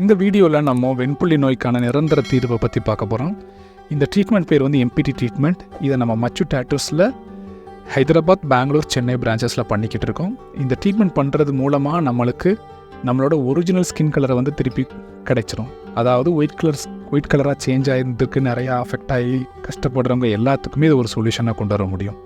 இந்த வீடியோவில் நம்ம வெண்புள்ளி நோய்க்கான நிரந்தர தீர்வை பற்றி பார்க்க போகிறோம். இந்த ட்ரீட்மெண்ட் பேர் வந்து எம்பிடி ட்ரீட்மெண்ட். இதை நம்ம மச்சு டேட்டூஸில் ஹைதராபாத், பெங்களூர், சென்னை பிரான்ச்சஸில் பண்ணிக்கிட்டு இருக்கோம். இந்த ட்ரீட்மெண்ட் பண்ணுறது மூலமாக நம்மளோட ஒரிஜினல் ஸ்கின் கலரை வந்து திருப்பி கிடைச்சிரும். அதாவது ஒயிட் கலராக சேஞ்ச் ஆகிருந்துருக்கு, நிறையா அஃபெக்ட் ஆகி கஷ்டப்படுறவங்க எல்லாத்துக்குமே இது ஒரு சொல்யூஷனாக கொண்டு வர முடியும்.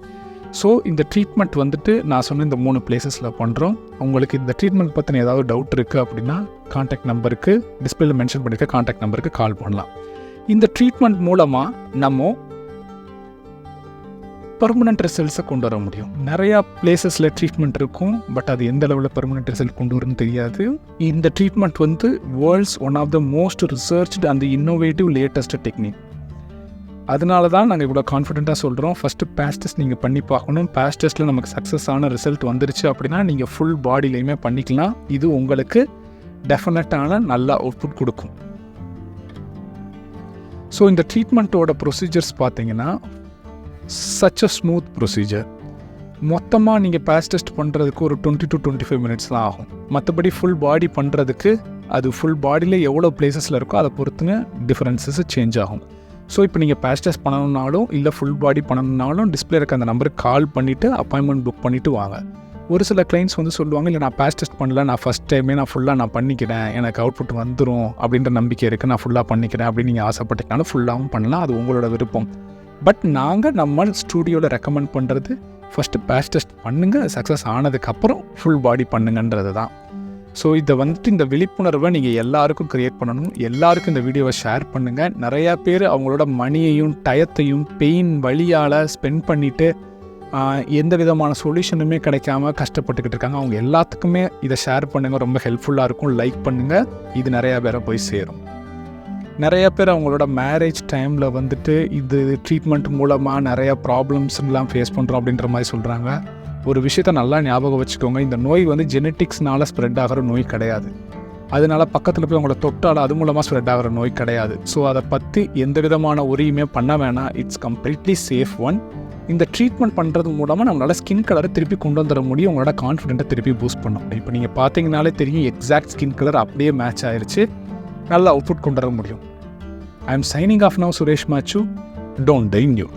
ஸோ இந்த ட்ரீட்மெண்ட் வந்துட்டு நான் சொன்ன இந்த 3 பிளேசஸில் பண்ணுறோம். உங்களுக்கு இந்த ட்ரீட்மெண்ட் பற்றின ஏதாவது டவுட் இருக்குது அப்படின்னா கான்டாக்ட் நம்பருக்கு, டிஸ்பிளேல மென்ஷன் பண்ணியிருக்க கான்டாக்ட் நம்பருக்கு கால் பண்ணலாம். இந்த ட்ரீட்மெண்ட் மூலமாக நம்ம பெர்மனன்ட் ரிசல்ட்ஸை கொண்டு வர முடியும். நிறையா பிளேசஸில் ட்ரீட்மெண்ட் இருக்கும், பட் அது எந்த அளவில் பெர்மனன்ட் ரிசல்ட் கொண்டு வரும்னு தெரியாது. இந்த ட்ரீட்மெண்ட் வந்து world's one of the most researched and innovative latest technique. அதனால தான் நாங்கள் இவ்வளோ கான்ஃபிடென்ட்டாக சொல்கிறோம். ஃபஸ்ட்டு பேட்ச் டெஸ்ட் நீங்கள் பண்ணி பார்க்கணும். பேட்ச் டெஸ்ட்டில் நமக்கு சக்ஸஸ் ஆன ரிசல்ட் வந்துருச்சு அப்படின்னா நீங்கள் ஃபுல் பாடியிலையுமே பண்ணிக்கலாம். இது உங்களுக்கு டெஃபினட்டான நல்ல அவுட்புட் கொடுக்கும். ஸோ இந்த ட்ரீட்மெண்ட்டோட ப்ரொசீஜர்ஸ் பார்த்தீங்கன்னா சச் அ ஸ்மூத் ப்ரொசீஜர். மொத்தமாக நீங்கள் பேட்ச் டெஸ்ட் பண்ணுறதுக்கு ஒரு 20 to 25 minutes தான் ஆகும். மற்றபடி ஃபுல் பாடி பண்ணுறதுக்கு அது ஃபுல் பாடியில் எவ்வளோ பிளேசஸில் இருக்கோ அதை பொறுத்துங்க டிஃப்ரென்சஸ் சேஞ்ச் ஆகும். ஸோ இப்போ நீங்கள் பேட்ச் டெஸ்ட் பண்ணணுன்னாலும் இல்லை ஃபுல் பாடி பண்ணணுன்னாலும் டிஸ்பிளே இருக்க அந்த நம்பருக்கு கால் பண்ணிவிட்டு அப்பாயின்மெண்ட் புக் பண்ணிவிட்டு வாங்க. ஒரு சில கிளைண்ட்ஸ் வந்து சொல்லுவாங்க, இல்லை நான் பேட்ச் டெஸ்ட் பண்ணல, நான் ஃபஸ்ட் டைமே நான் ஃபுல்லாக பண்ணிக்கிறேன், எனக்கு அவுட்புட் வந்துடும் அப்படின்ற நம்பிக்கை இருக்குது, நான் ஃபுல்லாக பண்ணிக்கிறேன் அப்படின்னு நீங்கள் ஆசைப்பட்டீங்கனாலும் ஃபுல்லாகவும் பண்ணலாம், அது உங்களோட விருப்பம். பட் நம்ம ஸ்டூடியோவில் ரெக்கமெண்ட் பண்ணுறது ஃபஸ்ட்டு பேட்ச் டெஸ்ட் பண்ணுங்கள், சக்ஸஸ் ஆனதுக்கப்புறம் ஃபுல் பாடி பண்ணுங்கன்றது தான். ஸோ இதை வந்துட்டு இந்த விழிப்புணர்வை நீங்கள் எல்லாருக்கும் க்ரியேட் பண்ணணும். எல்லாருக்கும் இந்த வீடியோவை ஷேர் பண்ணுங்கள். நிறையா பேர் அவங்களோட மணியையும் டயத்தையும் பெயின் வழியால் ஸ்பெண்ட் பண்ணிவிட்டு எந்த விதமான சொல்யூஷனுமே கிடைக்காம கஷ்டப்பட்டுக்கிட்டு இருக்காங்க. அவங்க எல்லாத்துக்குமே இதை ஷேர் பண்ணுங்கள், ரொம்ப ஹெல்ப்ஃபுல்லாக இருக்கும். லைக் பண்ணுங்கள், இது நிறையா பேரை போய் சேரும். நிறையா பேர் அவங்களோட மேரேஜ் டைமில் வந்துட்டு இது ட்ரீட்மெண்ட் மூலமாக நிறையா ப்ராப்ளம்ஸ்லாம் ஃபேஸ் பண்ணுறோம் அப்படின்ற மாதிரி சொல்கிறாங்க. ஒரு விஷயத்த நல்லா ஞாபகம் வச்சுக்கோங்க, இந்த நோய் வந்து ஜெனட்டிக்ஸ்னால் ஸ்ப்ரெட் ஆகிற நோய் கிடையாது. அதனால் பக்கத்தில் போய் அவங்கள தொட்டால் அது மூலமாக ஸ்ப்ரெட் ஆகிற நோய் கிடையாது. ஸோ அதை பற்றி எந்த விதமான உரியுமே பண்ண வேணாம். It's completely safe one. இந்த ட்ரீட்மெண்ட் பண்ணுறது மூலமாக நம்மளால் ஸ்கின் கலரை திருப்பி கொண்டு வந்துட முடியும், உங்களோட கான்ஃபிடென்ட்டை திருப்பி பூஸ்ட் பண்ண முடியும். இப்போ நீங்கள் பார்த்தீங்கனாலே தெரியும், எக்ஸாக்ட் ஸ்கின் கலர் அப்படியே மேட்ச் ஆயிடுச்சு, நல்ல அவுட்புட் கொண்டு வர முடியும். I am signing off now. Suresh மாச்சு. Don't die new.